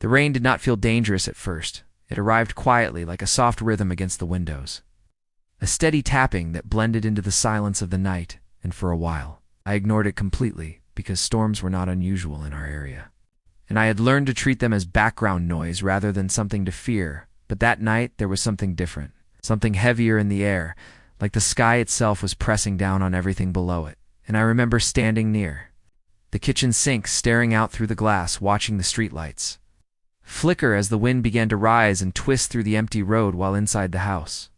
The rain did not feel dangerous at first. It arrived quietly, like a soft rhythm against the windows. A steady tapping that blended into the silence of the night, and for a while, I ignored it completely because storms were not unusual in our area. And I had learned to treat them as background noise rather than something to fear, but that night there was something different, something heavier in the air, like the sky itself was pressing down on everything below it. And I remember standing near the kitchen sink, staring out through the glass, watching the streetlights flicker as the wind began to rise and twist through the empty road while inside the house.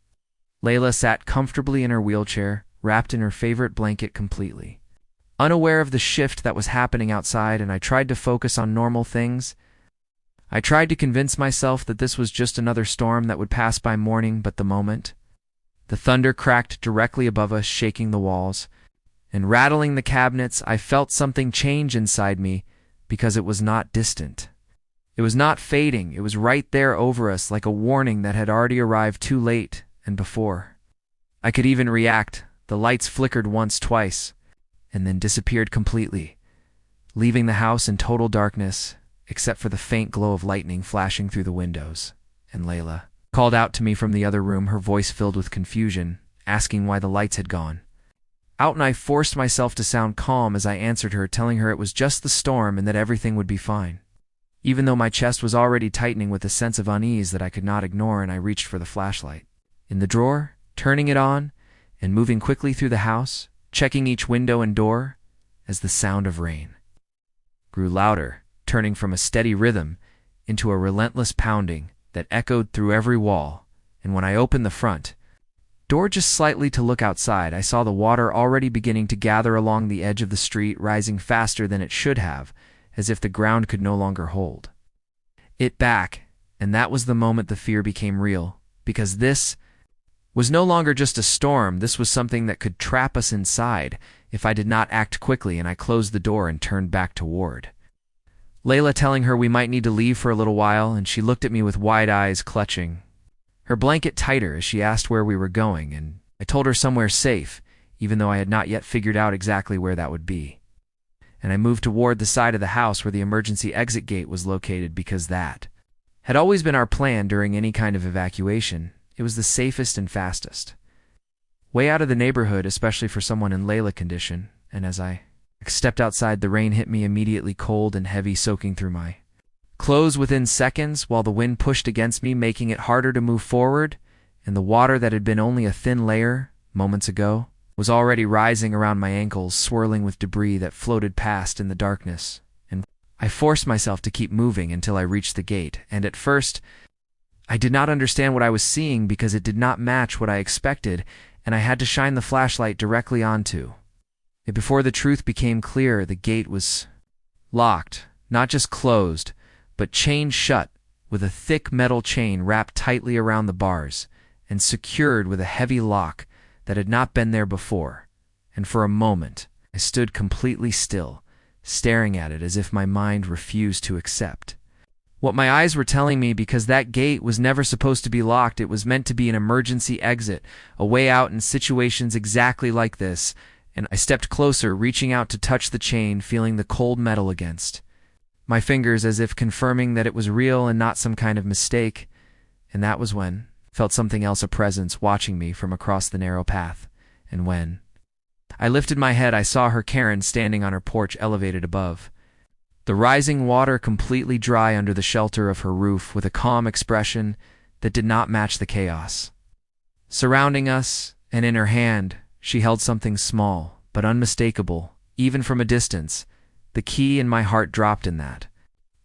Layla sat comfortably in her wheelchair, wrapped in her favorite blanket completely, unaware of the shift that was happening outside, and I tried to focus on normal things. I tried to convince myself that this was just another storm that would pass by morning, but the moment the thunder cracked directly above us, shaking the walls and rattling the cabinets, I felt something change inside me because it was not distant. It was not fading. It was right there over us, like a warning that had already arrived too late and before I could even react. The lights flickered once, twice, and then disappeared completely, leaving the house in total darkness, except for the faint glow of lightning flashing through the windows. And Layla called out to me from the other room, her voice filled with confusion, asking why the lights had gone out, and I forced myself to sound calm as I answered her, telling her it was just the storm and that everything would be fine, even though my chest was already tightening with a sense of unease that I could not ignore. And I reached for the flashlight in the drawer, turning it on and moving quickly through the house, checking each window and door as the sound of rain grew louder, turning from a steady rhythm into a relentless pounding that echoed through every wall. And when I opened the front door just slightly to look outside, I saw the water already beginning to gather along the edge of the street, rising faster than it should have, as if the ground could no longer hold it back. And that was the moment the fear became real, because this was no longer just a storm. This was something that could trap us inside if I did not act quickly. And I closed the door and turned back toward Layla, telling her we might need to leave for a little while, and she looked at me with wide eyes, clutching her blanket tighter as she asked where we were going. And I told her somewhere safe, even though I had not yet figured out exactly where that would be. And I moved toward the side of the house where the emergency exit gate was located, because that had always been our plan during any kind of evacuation. It was the safest and fastest way out of the neighborhood, especially for someone in Layla condition. And as I stepped outside, the rain hit me immediately, cold and heavy, soaking through my clothes within seconds, while the wind pushed against me, making it harder to move forward. And the water that had been only a thin layer moments ago was already rising around my ankles, swirling with debris that floated past in the darkness. And I forced myself to keep moving until I reached the gate. And at first, I did not understand what I was seeing because it did not match what I expected, and I had to shine the flashlight directly onto it before the truth became clear. The gate was locked, not just closed, but chained shut, with a thick metal chain wrapped tightly around the bars and secured with a heavy lock that had not been there before. And for a moment, I stood completely still, staring at it as if my mind refused to accept what my eyes were telling me, because that gate was never supposed to be locked. It was meant to be an emergency exit, a way out in situations exactly like this. And I stepped closer, reaching out to touch the chain, feeling the cold metal against my fingers as if confirming that it was real and not some kind of mistake. And that was when I felt something else, a presence watching me from across the narrow path. And when I lifted my head, I saw her, Karen, standing on her porch elevated above the rising water, completely dry under the shelter of her roof, with a calm expression that did not match the chaos surrounding us. And in her hand, she held something small but unmistakable, even from a distance. The key, in my heart dropped in that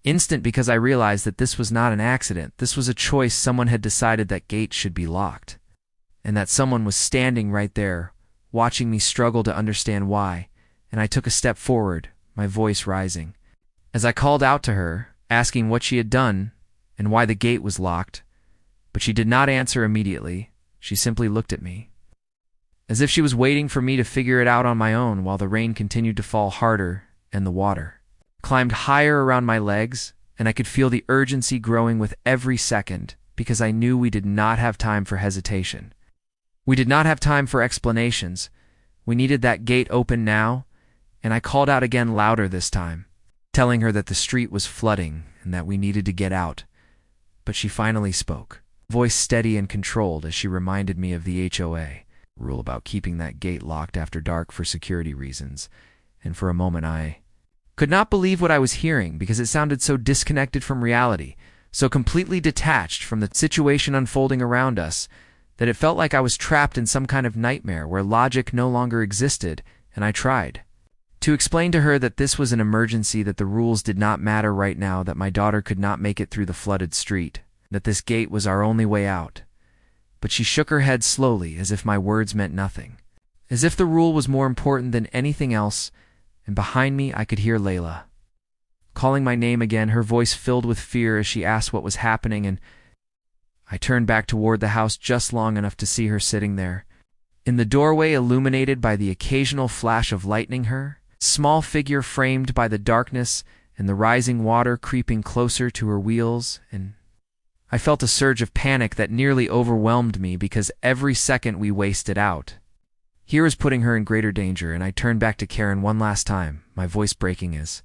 instant, because I realized that this was not an accident. This was a choice. Someone had decided that gate should be locked, and that someone was standing right there, watching me struggle to understand why. And I took a step forward, my voice rising, as I called out to her, asking what she had done and why the gate was locked. But she did not answer immediately. She simply looked at me, as if she was waiting for me to figure it out on my own, while the rain continued to fall harder and the water climbed higher around my legs. And I could feel the urgency growing with every second, because I knew we did not have time for hesitation. We did not have time for explanations. We needed that gate open now. And I called out again, louder this time, telling her that the street was flooding and that we needed to get out. But she finally spoke, voice steady and controlled as she reminded me of the HOA rule about keeping that gate locked after dark for security reasons. And for a moment I could not believe what I was hearing because it sounded so disconnected from reality, so completely detached from the situation unfolding around us, that it felt like I was trapped in some kind of nightmare where logic no longer existed. And I tried to explain to her that this was an emergency, that the rules did not matter right now, that my daughter could not make it through the flooded street, that this gate was our only way out. But she shook her head slowly, as if my words meant nothing, as if the rule was more important than anything else. And behind me I could hear Layla calling my name again, her voice filled with fear as she asked what was happening, and I turned back toward the house just long enough to see her sitting there, in the doorway, illuminated by the occasional flash of lightning, her small figure framed by the darkness and the rising water creeping closer to her wheels. And I felt a surge of panic that nearly overwhelmed me, because every second we wasted out here was putting her in greater danger. And I turned back to Karen one last time, my voice breaking as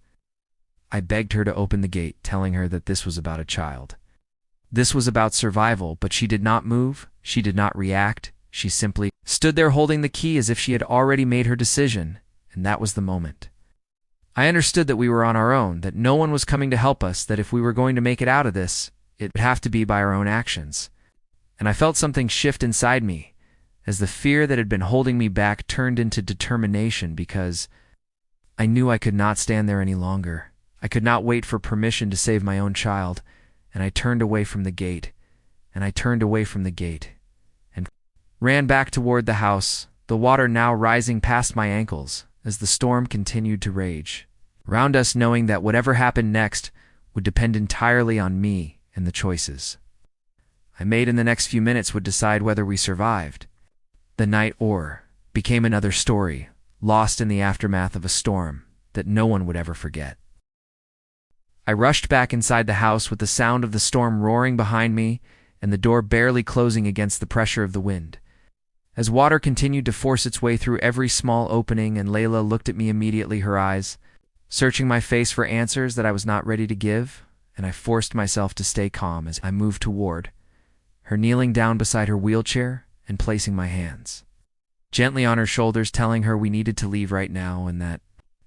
I begged her to open the gate, telling her that this was about a child. This was about survival, but she did not move, she did not react, she simply stood there holding the key as if she had already made her decision. And that was the moment I understood that we were on our own, that no one was coming to help us, that if we were going to make it out of this, it would have to be by our own actions. And I felt something shift inside me, as the fear that had been holding me back turned into determination, because I knew I could not stand there any longer. I could not wait for permission to save my own child, and I turned away from the gate, and I turned away from the gate, and ran back toward the house, the water now rising past my ankles as the storm continued to rage round us, knowing that whatever happened next would depend entirely on me and the choices I made in the next few minutes would decide whether we survived the night or became another story, lost in the aftermath of a storm that no one would ever forget. I rushed back inside the house with the sound of the storm roaring behind me and the door barely closing against the pressure of the wind. As water continued to force its way through every small opening, and Layla looked at me immediately, her eyes searching my face for answers that I was not ready to give, and I forced myself to stay calm as I moved toward her, kneeling down beside her wheelchair and placing my hands gently on her shoulders, telling her we needed to leave right now and that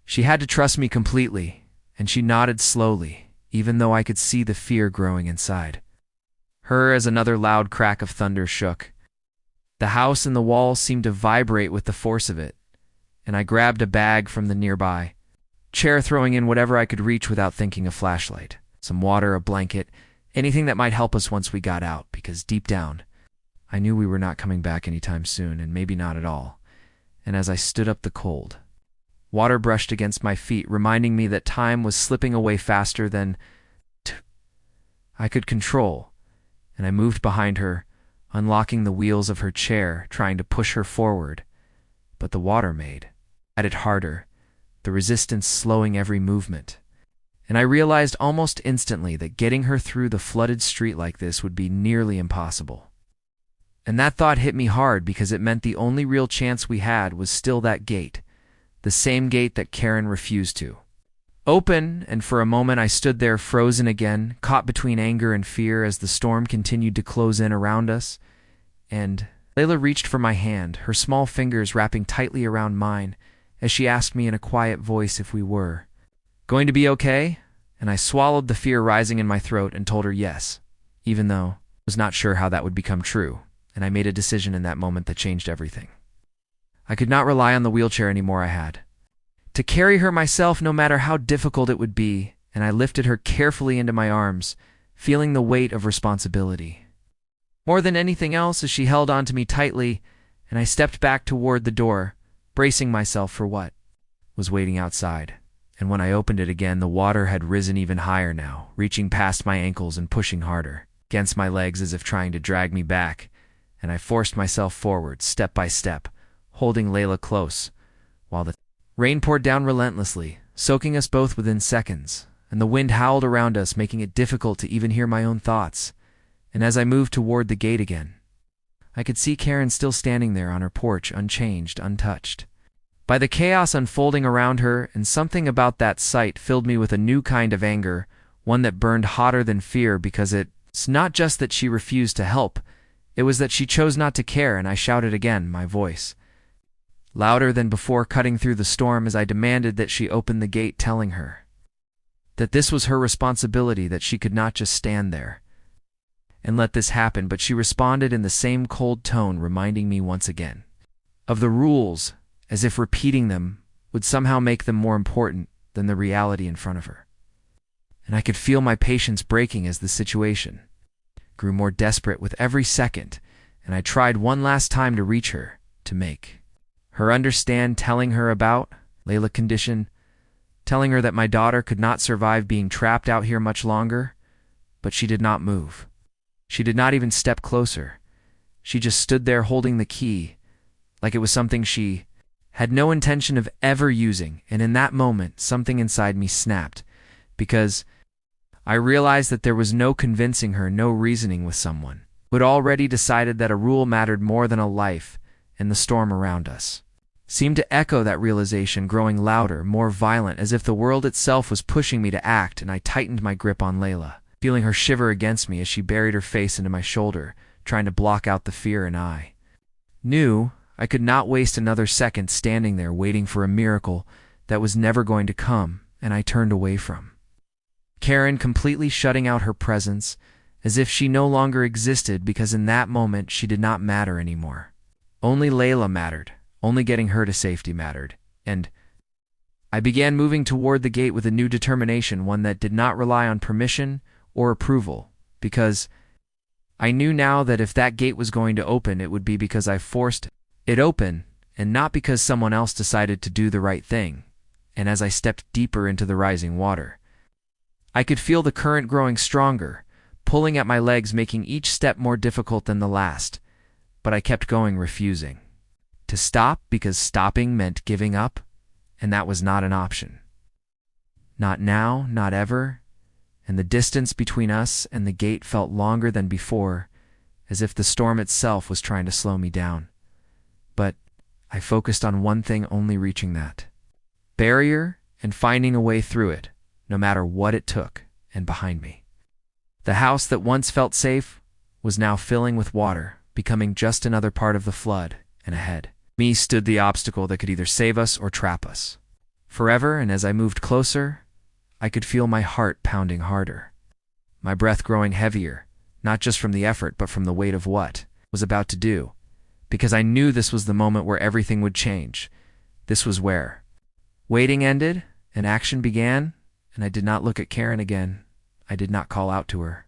she had to trust me completely. And she nodded slowly, even though I could see the fear growing inside her as another loud crack of thunder shook. The house and the walls seemed to vibrate with the force of it, and I grabbed a bag from the nearby chair, throwing in whatever I could reach without thinking: a flashlight, some water, a blanket, anything that might help us once we got out, because deep down, I knew we were not coming back anytime soon, and maybe not at all. And as I stood up, the cold water brushed against my feet, reminding me that time was slipping away faster than I could control, and I moved behind her, unlocking the wheels of her chair, trying to push her forward. But the water made it harder, the resistance slowing every movement. And I realized almost instantly that getting her through the flooded street like this would be nearly impossible. And that thought hit me hard, because it meant the only real chance we had was still that gate, the same gate that Karen refused to open. And for a moment I stood there frozen again, caught between anger and fear as the storm continued to close in around us. And Layla reached for my hand, her small fingers wrapping tightly around mine, as she asked me in a quiet voice if we were going to be okay. And I swallowed the fear rising in my throat and told her yes, even though I was not sure how that would become true. And I made a decision in that moment that changed everything. I could not rely on the wheelchair anymore. I had to carry her myself, no matter how difficult it would be, and I lifted her carefully into my arms, feeling the weight of responsibility more than anything else as she held on to me tightly, and I stepped back toward the door, bracing myself for what was waiting outside. And when I opened it again, the water had risen even higher now, reaching past my ankles and pushing harder against my legs as if trying to drag me back, and I forced myself forward, step by step, holding Layla close, while the rain poured down relentlessly, soaking us both within seconds, and the wind howled around us, making it difficult to even hear my own thoughts. And as I moved toward the gate again, I could see Karen still standing there on her porch, unchanged, untouched by the chaos unfolding around her, and something about that sight filled me with a new kind of anger, one that burned hotter than fear because it's not just that she refused to help, it was that she chose not to care, and I shouted again, my voice louder than before, cutting through the storm as I demanded that she open the gate, telling her that this was her responsibility, that she could not just stand there and let this happen. But she responded in the same cold tone, reminding me once again of the rules, as if repeating them would somehow make them more important than the reality in front of her. And I could feel my patience breaking as the situation grew more desperate with every second, and I tried one last time to reach her, to make her understand, telling her about Layla's condition, telling her that my daughter could not survive being trapped out here much longer. But she did not move. She did not even step closer. She just stood there holding the key, like it was something she had no intention of ever using. And in that moment, something inside me snapped, because I realized that there was no convincing her, no reasoning with someone who had already decided that a rule mattered more than a life, and the storm around us seemed to echo that realization, growing louder, more violent, as if the world itself was pushing me to act. And I tightened my grip on Layla, feeling her shiver against me as she buried her face into my shoulder, trying to block out the fear. And I knew I could not waste another second standing there waiting for a miracle that was never going to come. And I turned away from Karen, completely shutting out her presence, as if she no longer existed, because in that moment she did not matter anymore. Only Layla mattered. Only getting her to safety mattered. And I began moving toward the gate with a new determination, one that did not rely on permission or approval, because I knew now that if that gate was going to open, it would be because I forced it open, and not because someone else decided to do the right thing. And as I stepped deeper into the rising water, I could feel the current growing stronger, pulling at my legs, making each step more difficult than the last. But I kept going, refusing to stop, because stopping meant giving up, and that was not an option. Not now, not ever. And the distance between us and the gate felt longer than before, as if the storm itself was trying to slow me down. But I focused on one thing only: reaching that barrier and finding a way through it, no matter what it took. And behind me, the house that once felt safe was now filling with water, becoming just another part of the flood. And ahead me stood the obstacle that could either save us or trap us forever. And as I moved closer, I could feel my heart pounding harder, my breath growing heavier, not just from the effort, but from the weight of what was about to do, because I knew this was the moment where everything would change. This was where waiting ended and action began. And I did not look at Karen again. I did not call out to her.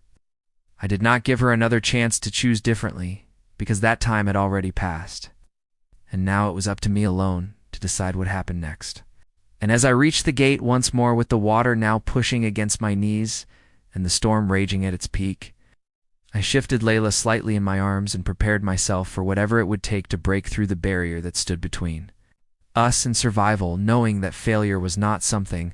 I did not give her another chance to choose differently, because that time had already passed. And now it was up to me alone to decide what happened next. And as I reached the gate once more, with the water now pushing against my knees and the storm raging at its peak, I shifted Layla slightly in my arms and prepared myself for whatever it would take to break through the barrier that stood between us and survival, knowing that failure was not something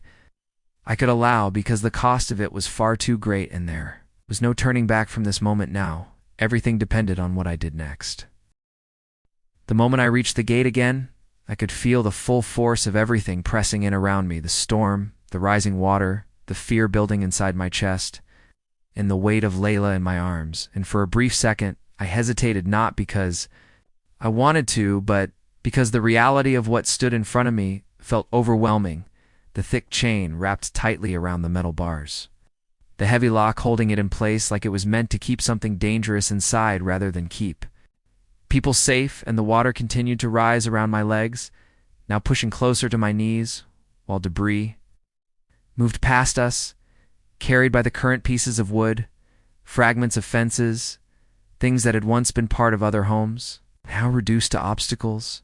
I could allow, because the cost of it was far too great, and there was no turning back from this moment now. Everything depended on what I did next. The moment I reached the gate again, I could feel the full force of everything pressing in around me: the storm, the rising water, the fear building inside my chest, and the weight of Layla in my arms. And for a brief second, I hesitated, not because I wanted to, but because the reality of what stood in front of me felt overwhelming. The thick chain wrapped tightly around the metal bars, the heavy lock holding it in place like it was meant to keep something dangerous inside rather than keep people safe. And the water continued to rise around my legs, now pushing closer to my knees, while debris moved past us, carried by the current: pieces of wood, fragments of fences, things that had once been part of other homes, now reduced to obstacles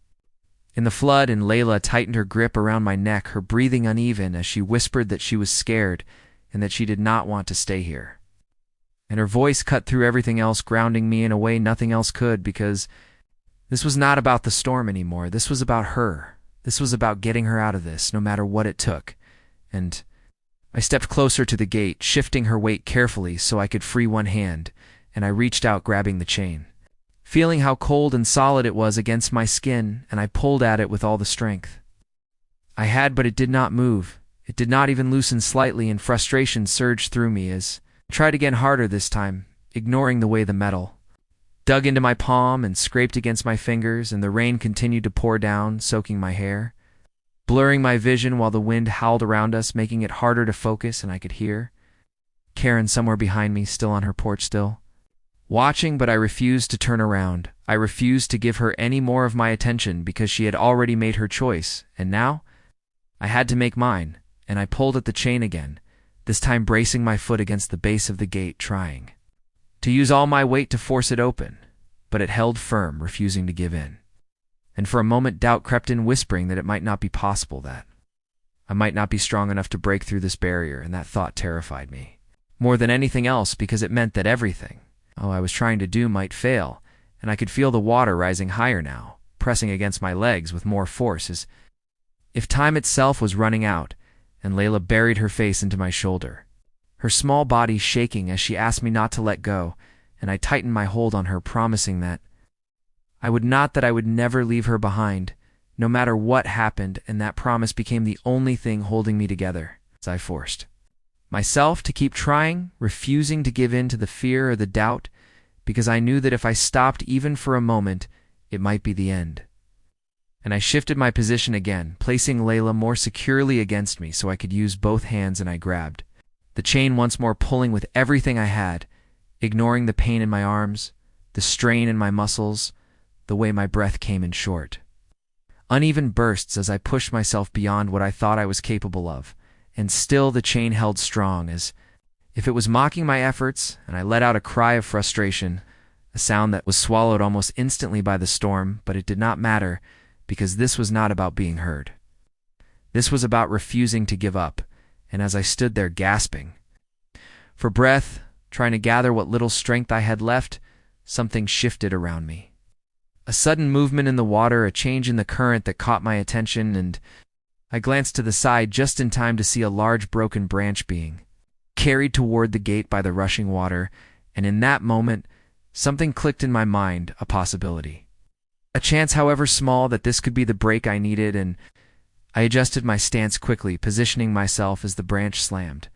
in the flood. And Layla tightened her grip around my neck, her breathing uneven as she whispered that she was scared and that she did not want to stay here. And her voice cut through everything else, grounding me in a way nothing else could, because this was not about the storm anymore. This was about her. This was about getting her out of this, no matter what it took. And I stepped closer to the gate, shifting her weight carefully so I could free one hand, and I reached out, grabbing the chain, feeling how cold and solid it was against my skin, and I pulled at it with all the strength I had, but it did not move. It did not even loosen slightly, and frustration surged through me as I tried again harder this time, ignoring the way the metal dug into my palm and scraped against my fingers, and the rain continued to pour down, soaking my hair, blurring my vision while the wind howled around us, making it harder to focus, and I could hear Karen somewhere behind me, still on her porch watching, but I refused to turn around. I refused to give her any more of my attention because she had already made her choice, and now I had to make mine, and I pulled at the chain again, this time bracing my foot against the base of the gate, trying to use all my weight to force it open, but it held firm, refusing to give in. And for a moment doubt crept in, whispering that it might not be possible, that I might not be strong enough to break through this barrier, and that thought terrified me more than anything else, because it meant that everything I was trying to do might fail, and I could feel the water rising higher now, pressing against my legs with more force, as if time itself was running out, and Layla buried her face into my shoulder, her small body shaking as she asked me not to let go, and I tightened my hold on her, promising that I would never leave her behind, no matter what happened, and that promise became the only thing holding me together as I forced myself to keep trying, refusing to give in to the fear or the doubt, because I knew that if I stopped even for a moment, it might be the end. And I shifted my position again, placing Layla more securely against me so I could use both hands, and I grabbed the chain once more, pulling with everything I had, ignoring the pain in my arms, the strain in my muscles, the way my breath came in short, uneven bursts as I pushed myself beyond what I thought I was capable of. And still the chain held strong, as if it was mocking my efforts, and I let out a cry of frustration, a sound that was swallowed almost instantly by the storm, but it did not matter, because this was not about being heard. This was about refusing to give up, and as I stood there gasping for breath, trying to gather what little strength I had left, something shifted around me. A sudden movement in the water, a change in the current that caught my attention, and I glanced to the side just in time to see a large broken branch being carried toward the gate by the rushing water, and in that moment, something clicked in my mind, a possibility. A chance, however small, that this could be the break I needed, and I adjusted my stance quickly, positioning myself as the branch slammed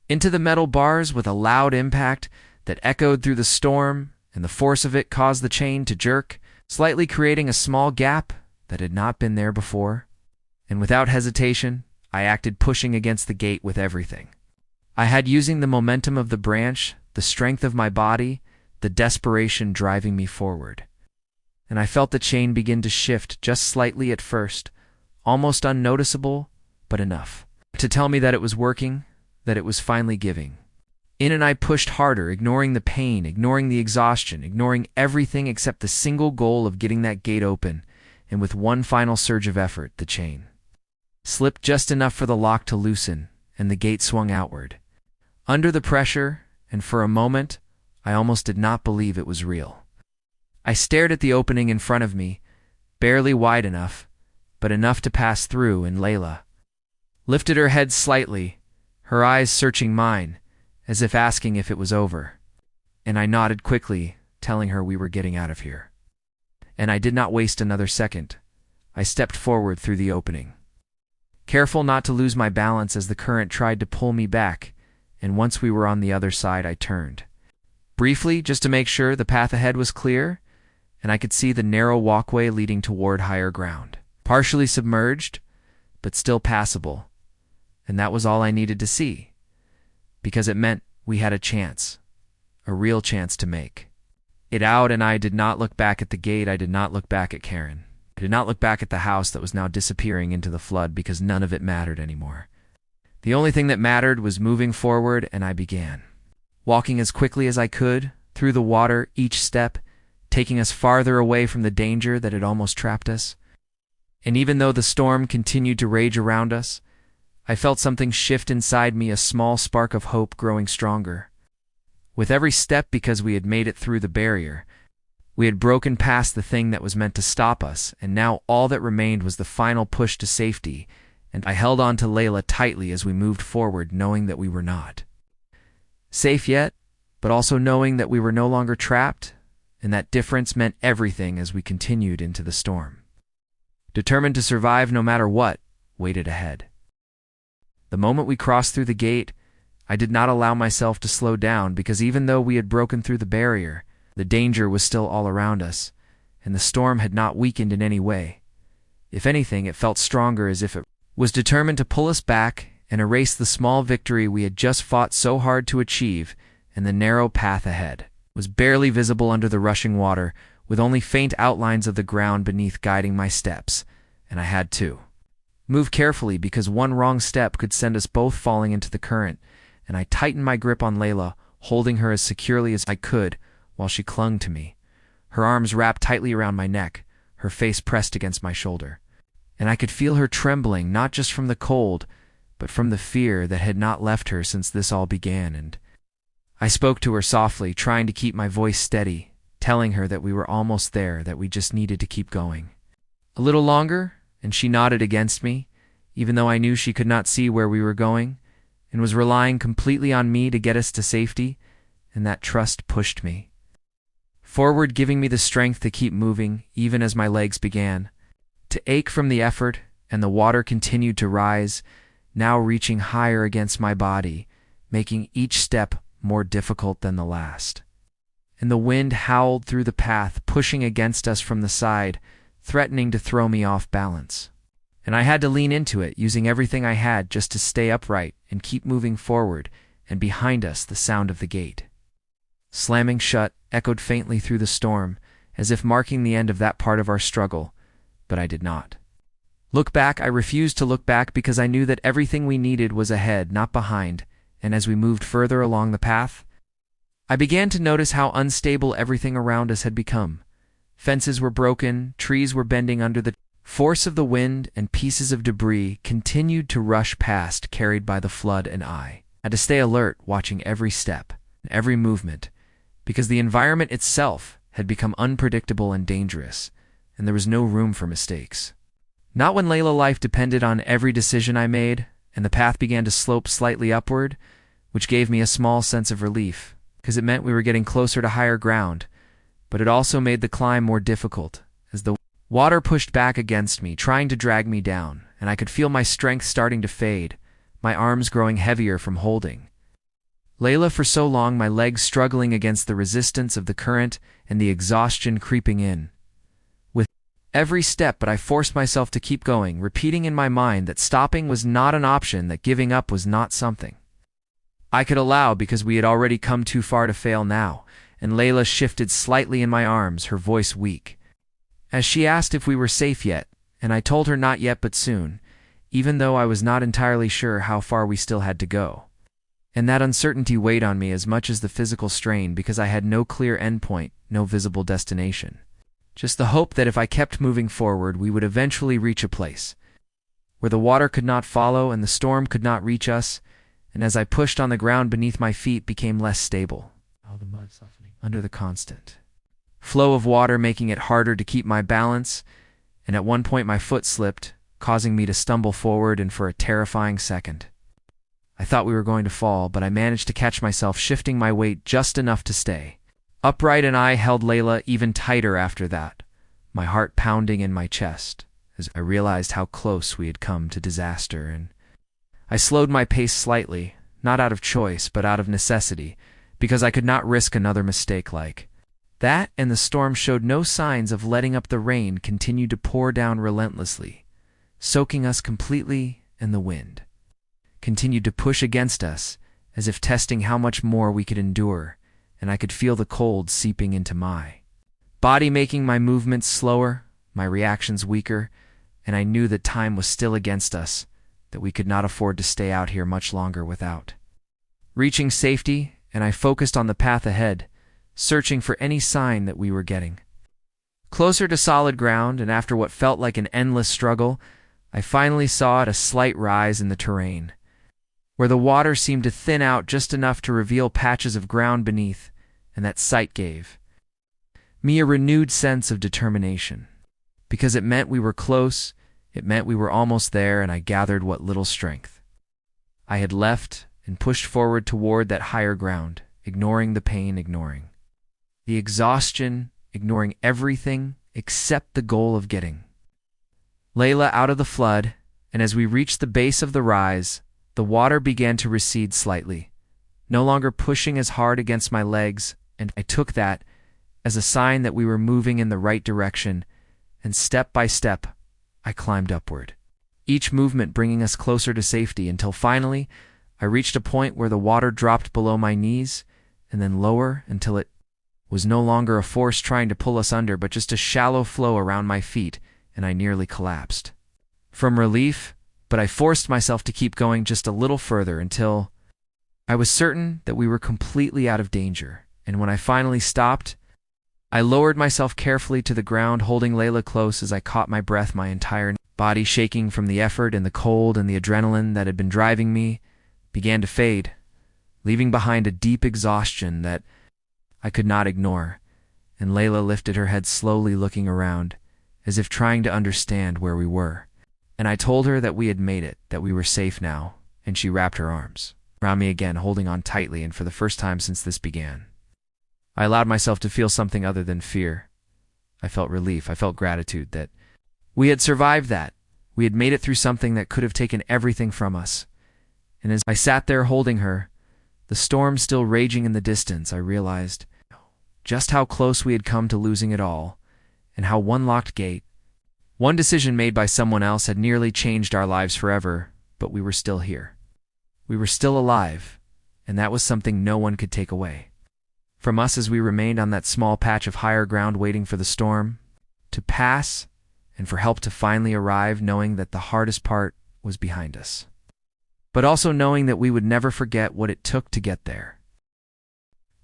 into the metal bars with a loud impact that echoed through the storm, and the force of it caused the chain to jerk, slightly creating a small gap that had not been there before. And without hesitation, I acted, pushing against the gate with everything I had, using the momentum of the branch, the strength of my body, the desperation driving me forward. And I felt the chain begin to shift, just slightly at first, almost unnoticeable, but enough to tell me that it was working, that it was finally giving in, and I pushed harder, ignoring the pain, ignoring the exhaustion, ignoring everything except the single goal of getting that gate open, and with one final surge of effort, the chain slipped just enough for the lock to loosen, and the gate swung outward under the pressure, and for a moment, I almost did not believe it was real. I stared at the opening in front of me, barely wide enough, but enough to pass through, and Layla lifted her head slightly, her eyes searching mine, as if asking if it was over, and I nodded quickly, telling her we were getting out of here. And I did not waste another second. I stepped forward through the opening, careful not to lose my balance as the current tried to pull me back, and once we were on the other side, I turned briefly just to make sure the path ahead was clear, and I could see the narrow walkway leading toward higher ground, partially submerged, but still passable, and that was all I needed to see, because it meant we had a chance, a real chance to make it out. And I did not look back at the gate. I did not look back at Karen. I did not look back at the house that was now disappearing into the flood, because none of it mattered anymore. The only thing that mattered was moving forward, and I began walking as quickly as I could through the water, each step taking us farther away from the danger that had almost trapped us. And even though the storm continued to rage around us, I felt something shift inside me, a small spark of hope growing stronger with every step, because we had made it through the barrier. We had broken past the thing that was meant to stop us, and now all that remained was the final push to safety, and I held on to Layla tightly as we moved forward, knowing that we were not safe yet, but also knowing that we were no longer trapped, and that difference meant everything as we continued into the storm, determined to survive no matter what waited ahead. The moment we crossed through the gate, I did not allow myself to slow down because even though we had broken through the barrier, the danger was still all around us, and the storm had not weakened in any way. If anything, it felt stronger, as if it was determined to pull us back and erase the small victory we had just fought so hard to achieve, and the narrow path ahead was barely visible under the rushing water, with only faint outlines of the ground beneath guiding my steps, and I had to move carefully because one wrong step could send us both falling into the current, and I tightened my grip on Layla, holding her as securely as I could while she clung to me, her arms wrapped tightly around my neck, her face pressed against my shoulder. And I could feel her trembling, not just from the cold, but from the fear that had not left her since this all began, and I spoke to her softly, trying to keep my voice steady, telling her that we were almost there, that we just needed to keep going. A little longer, and she nodded against me, even though I knew she could not see where we were going, and was relying completely on me to get us to safety, and that trust pushed me forward, giving me the strength to keep moving, even as my legs began to ache from the effort, and the water continued to rise, now reaching higher against my body, making each step more difficult than the last. And the wind howled through the path, pushing against us from the side, threatening to throw me off balance. And I had to lean into it, using everything I had just to stay upright and keep moving forward, and behind us the sound of the gate slamming shut echoed faintly through the storm, as if marking the end of that part of our struggle, but I did not look back. I refused to look back because I knew that everything we needed was ahead, not behind, and as we moved further along the path, I began to notice how unstable everything around us had become. Fences were broken, trees were bending under the force of the wind, and pieces of debris continued to rush past, carried by the flood, and I had to stay alert, watching every step and every movement, because the environment itself had become unpredictable and dangerous, and there was no room for mistakes. Not when Layla's life depended on every decision I made, and the path began to slope slightly upward, which gave me a small sense of relief, because it meant we were getting closer to higher ground, but it also made the climb more difficult, as the water pushed back against me, trying to drag me down, and I could feel my strength starting to fade, my arms growing heavier from holding Layla for so long, my legs struggling against the resistance of the current and the exhaustion creeping in with every step, but I forced myself to keep going, repeating in my mind that stopping was not an option, that giving up was not something I could allow, because we had already come too far to fail now. And Layla shifted slightly in my arms, her voice weak, as she asked if we were safe yet, and I told her not yet but soon, even though I was not entirely sure how far we still had to go. And that uncertainty weighed on me as much as the physical strain, because I had no clear endpoint, no visible destination. Just the hope that if I kept moving forward, we would eventually reach a place where the water could not follow and the storm could not reach us, and as I pushed on the ground beneath my feet became less stable, the mud softening under the constant flow of water, making it harder to keep my balance, and at one point my foot slipped, causing me to stumble forward, and for a terrifying second I thought we were going to fall, but I managed to catch myself, shifting my weight just enough to stay upright, and I held Layla even tighter after that, my heart pounding in my chest as I realized how close we had come to disaster. And I slowed my pace slightly, not out of choice but out of necessity, because I could not risk another mistake like that, and the storm showed no signs of letting up. The rain continued to pour down relentlessly, soaking us completely, and the wind continued to push against us, as if testing how much more we could endure, and I could feel the cold seeping into my body, making my movements slower, my reactions weaker, and I knew that time was still against us, that we could not afford to stay out here much longer without reaching safety, and I focused on the path ahead, searching for any sign that we were getting closer to solid ground, and after what felt like an endless struggle, I finally saw a slight rise in the terrain, where the water seemed to thin out just enough to reveal patches of ground beneath, and that sight gave me a renewed sense of determination, because it meant we were close, it meant we were almost there, and I gathered what little strength I had left and pushed forward toward that higher ground, ignoring the pain, ignoring the exhaustion, ignoring everything except the goal of getting Layla out of the flood. And as we reached the base of the rise, The water began to recede slightly, no longer pushing as hard against my legs, and I took that as a sign that we were moving in the right direction, and step by step, I climbed upward, each movement bringing us closer to safety until finally I reached a point where the water dropped below my knees and then lower until it was no longer a force trying to pull us under, but just a shallow flow around my feet, and I nearly collapsed. From relief, but I forced myself to keep going just a little further until I was certain that we were completely out of danger, and when I finally stopped, I lowered myself carefully to the ground, holding Layla close as I caught my breath, my entire body shaking from the effort, and the cold and the adrenaline that had been driving me began to fade, leaving behind a deep exhaustion that I could not ignore, and Layla lifted her head slowly, looking around, as if trying to understand where we were. And I told her that we had made it, that we were safe now, and she wrapped her arms around me again, holding on tightly, and for the first time since this began, I allowed myself to feel something other than fear. I felt relief. I felt gratitude that we had survived that. We had made it through something that could have taken everything from us. And as I sat there holding her, the storm still raging in the distance, I realized just how close we had come to losing it all, and how one locked gate, one decision made by someone else, had nearly changed our lives forever, but we were still here. We were still alive, and that was something no one could take away from us as we remained on that small patch of higher ground, waiting for the storm to pass and for help to finally arrive, knowing that the hardest part was behind us, but also knowing that we would never forget what it took to get there.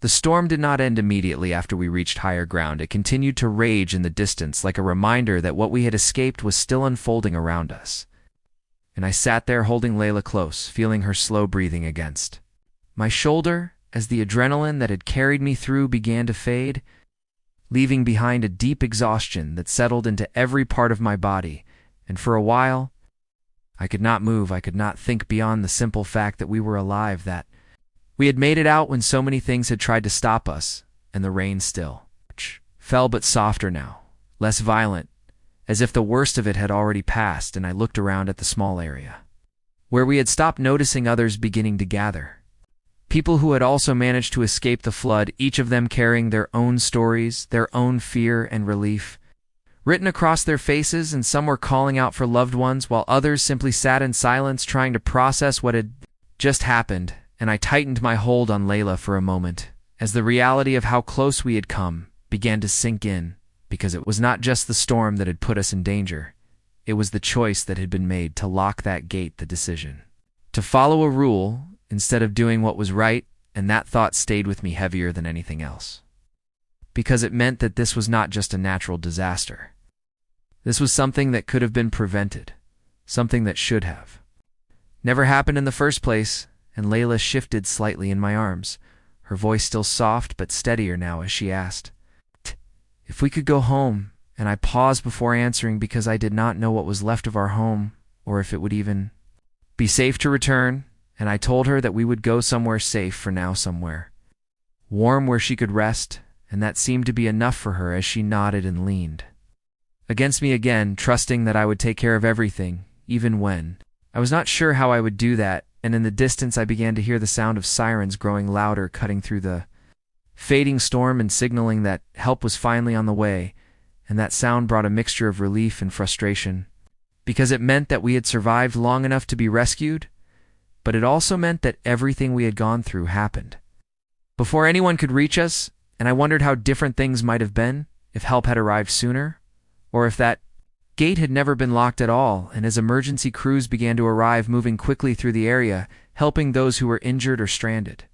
The storm did not end immediately after we reached higher ground. It continued to rage in the distance, like a reminder that what we had escaped was still unfolding around us. And I sat there holding Layla close, feeling her slow breathing against my shoulder as the adrenaline that had carried me through began to fade, leaving behind a deep exhaustion that settled into every part of my body. And for a while, I could not move. I could not think beyond the simple fact that we were alive, that we had made it out when so many things had tried to stop us, and the rain still fell, but softer now, less violent, as if the worst of it had already passed. And I looked around at the small area where we had stopped, noticing others beginning to gather. People who had also managed to escape the flood, each of them carrying their own stories, their own fear and relief written across their faces, and some were calling out for loved ones, while others simply sat in silence trying to process what had just happened. And I tightened my hold on Layla for a moment, as the reality of how close we had come began to sink in, because it was not just the storm that had put us in danger. It was the choice that had been made to lock that gate, the decision to follow a rule instead of doing what was right, and that thought stayed with me heavier than anything else, because it meant that this was not just a natural disaster. This was something that could have been prevented, something that should have never happened in the first place. And Layla shifted slightly in my arms, her voice still soft but steadier now, as she asked if we could go home. And I paused before answering, because I did not know what was left of our home, or if it would even be safe to return. And I told her that we would go somewhere safe for now, somewhere warm where she could rest, and that seemed to be enough for her as she nodded and leaned against me again, trusting that I would take care of everything, even when I was not sure how I would do that. And in the distance I began to hear the sound of sirens growing louder, cutting through the fading storm and signaling that help was finally on the way. And that sound brought a mixture of relief and frustration, because it meant that we had survived long enough to be rescued, but it also meant that everything we had gone through happened before anyone could reach us. And I wondered how different things might have been if help had arrived sooner, or if that gate had never been locked at all. And as emergency crews began to arrive, moving quickly through the area, helping those who were injured or stranded,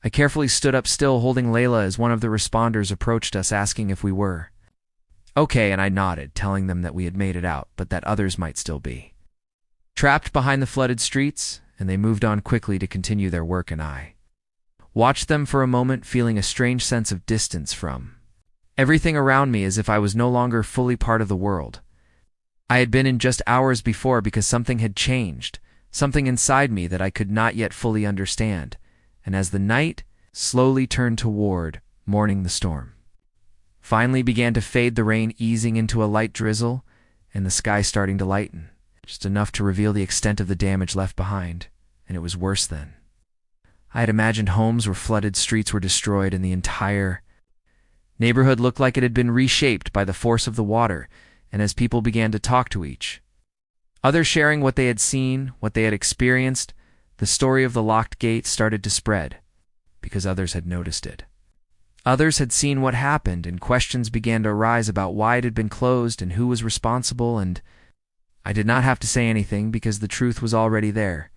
I carefully stood up, still holding Layla, as one of the responders approached us, asking if we were okay. And I nodded, telling them that we had made it out, but that others might still be trapped behind the flooded streets. And they moved on quickly to continue their work, and I watched them for a moment, feeling a strange sense of distance from everything around me, as if I was no longer fully part of the world I had been in just hours before, because something had changed, something inside me that I could not yet fully understand. And as the night slowly turned toward morning, the storm finally began to fade, the rain easing into a light drizzle, and the sky starting to lighten, just enough to reveal the extent of the damage left behind. and it was worse then. I had imagined homes were flooded, streets were destroyed, and the entire neighborhood looked like it had been reshaped by the force of the water, and as people began to talk to each other, sharing what they had seen, what they had experienced, the story of the locked gate started to spread, because others had noticed it. Others had seen what happened, and questions began to arise about why it had been closed and who was responsible, and I did not have to say anything because the truth was already there,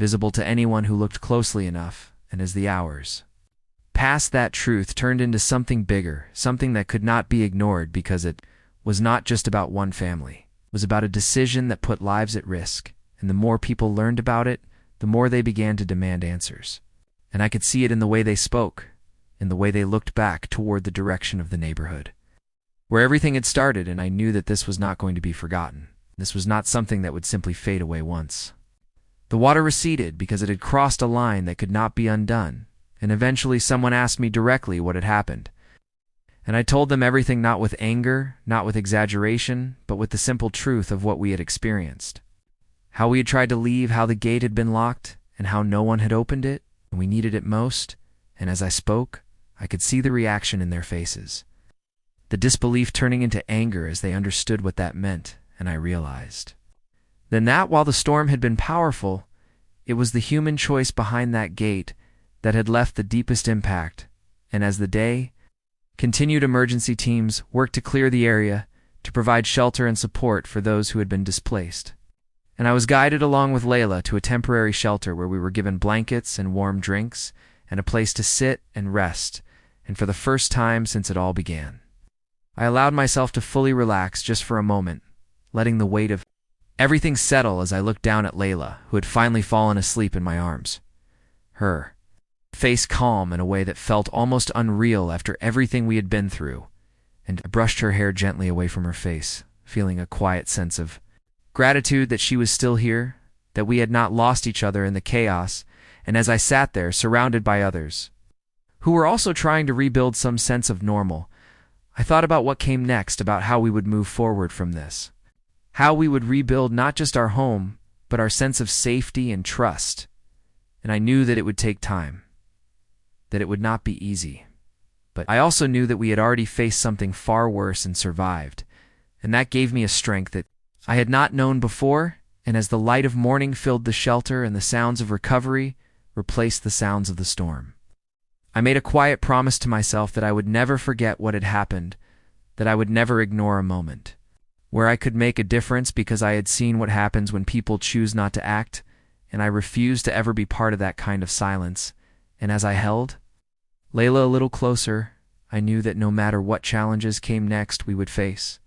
visible to anyone who looked closely enough, and as the hours passed, that truth turned into something bigger, something that could not be ignored because it was not just about one family. It was about a decision that put lives at risk, and the more people learned about it, the more they began to demand answers. And I could see it in the way they spoke, in the way they looked back toward the direction of the neighborhood, where everything had started, and I knew that this was not going to be forgotten. This was not something that would simply fade away once. The water receded because it had crossed a line that could not be undone, and eventually someone asked me directly what had happened. And I told them everything, not with anger, not with exaggeration, but with the simple truth of what we had experienced. How we had tried to leave, how the gate had been locked, and how no one had opened it, and we needed it most. And as I spoke, I could see the reaction in their faces, the disbelief turning into anger as they understood what that meant, and I realized then that while the storm had been powerful, it was the human choice behind that gate that had left the deepest impact. And as the day continued, emergency teams worked to clear the area, to provide shelter and support for those who had been displaced. And I was guided along with Layla to a temporary shelter where we were given blankets and warm drinks and a place to sit and rest, and for the first time since it all began, I allowed myself to fully relax just for a moment, letting the weight of everything settle as I looked down at Layla, who had finally fallen asleep in my arms. Her face calm in a way that felt almost unreal after everything we had been through, and I brushed her hair gently away from her face, feeling a quiet sense of gratitude that she was still here, that we had not lost each other in the chaos. And as I sat there, surrounded by others who were also trying to rebuild some sense of normal, I thought about what came next, about how we would move forward from this, how we would rebuild not just our home, but our sense of safety and trust. And I knew that it would take time, that it would not be easy. But I also knew that we had already faced something far worse and survived, and that gave me a strength that I had not known before. And as the light of morning filled the shelter and the sounds of recovery replaced the sounds of the storm, I made a quiet promise to myself that I would never forget what had happened, that I would never ignore a moment where I could make a difference, because I had seen what happens when people choose not to act, and I refused to ever be part of that kind of silence. And as I held Layla a little closer, I knew that no matter what challenges came next, we would face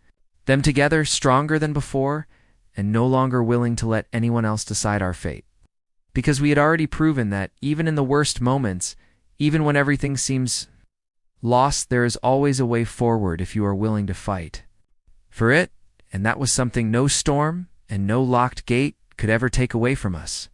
them together, stronger than before, and no longer willing to let anyone else decide our fate. Because we had already proven that even in the worst moments, even when everything seems lost, there is always a way forward if you are willing to fight for it. And that was something no storm and no locked gate could ever take away from us.